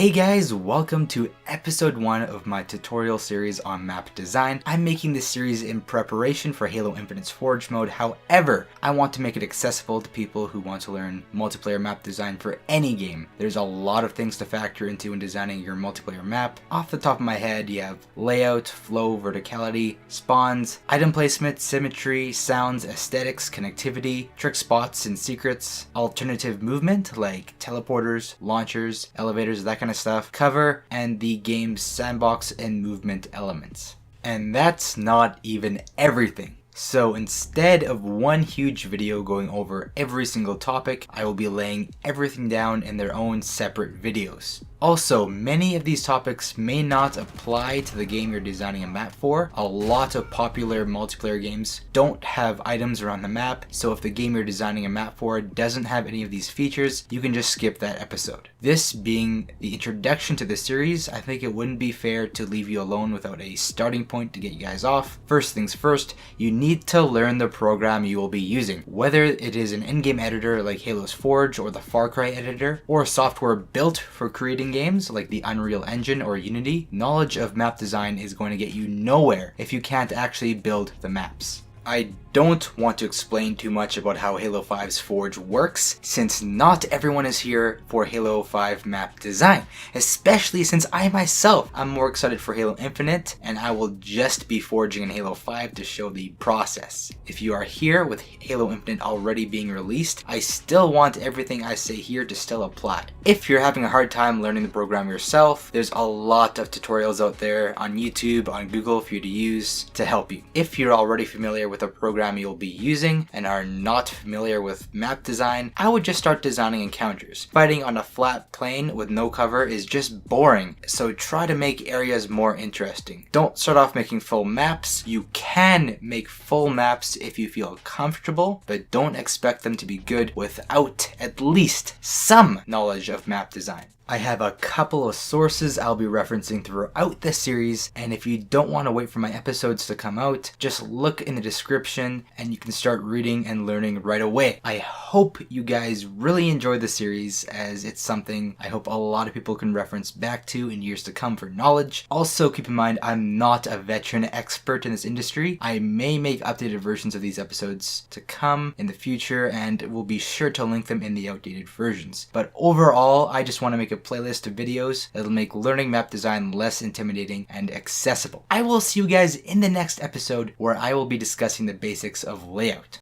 Hey guys, welcome to episode 1 of my tutorial series on map design. I'm making this series in preparation for Halo Infinite's Forge mode. However, I want to make it accessible to people who want to learn multiplayer map design for any game. There's a lot of things to factor into when designing your multiplayer map. Off the top of my head, you have layout, flow, verticality, spawns, item placement, symmetry, sounds, aesthetics, connectivity, trick spots and secrets, alternative movement like teleporters, launchers, elevators, that kind of stuff, cover, and the game's sandbox and movement elements. And that's not even everything. So instead of one huge video going over every single topic, I will be laying everything down in their own separate videos. Also, many of these topics may not apply to the game you're designing a map for. A lot of popular multiplayer games don't have items around the map, so if the game you're designing a map for doesn't have any of these features, you can just skip that episode. This being the introduction to the series, I think it wouldn't be fair to leave you alone without a starting point to get you guys off. First things first, you need to learn the program you will be using. Whether it is an in-game editor like Halo's Forge or the Far Cry editor, or software built for creating games like the Unreal Engine or Unity, knowledge of map design is going to get you nowhere if you can't actually build the maps. I don't want to explain too much about how Halo 5's Forge works, since not everyone is here for Halo 5 map design, especially since I myself am more excited for Halo Infinite, and I will just be forging in Halo 5 to show the process. If you are here with Halo Infinite already being released, I still want everything I say here to still apply. If you're having a hard time learning the program yourself, there's a lot of tutorials out there on YouTube, on Google for you to use to help you. If you're already familiar with a program you'll be using and are not familiar with map design, I would just start designing encounters. Fighting on a flat plane with no cover is just boring, so try to make areas more interesting. Don't start off making full maps. You can make full maps if you feel comfortable, but don't expect them to be good without at least some knowledge of map design. I have a couple of sources I'll be referencing throughout this series, and if you don't want to wait for my episodes to come out, just look in the description and you can start reading and learning right away. I hope you guys really enjoy the series, as it's something I hope a lot of people can reference back to in years to come for knowledge. Also, keep in mind, I'm not a veteran expert in this industry. I may make updated versions of these episodes to come in the future, and we'll be sure to link them in the outdated versions. But overall, I just want to make a playlist of videos that'll make learning map design less intimidating and accessible. I will see you guys in the next episode, where I will be discussing the basics of layout.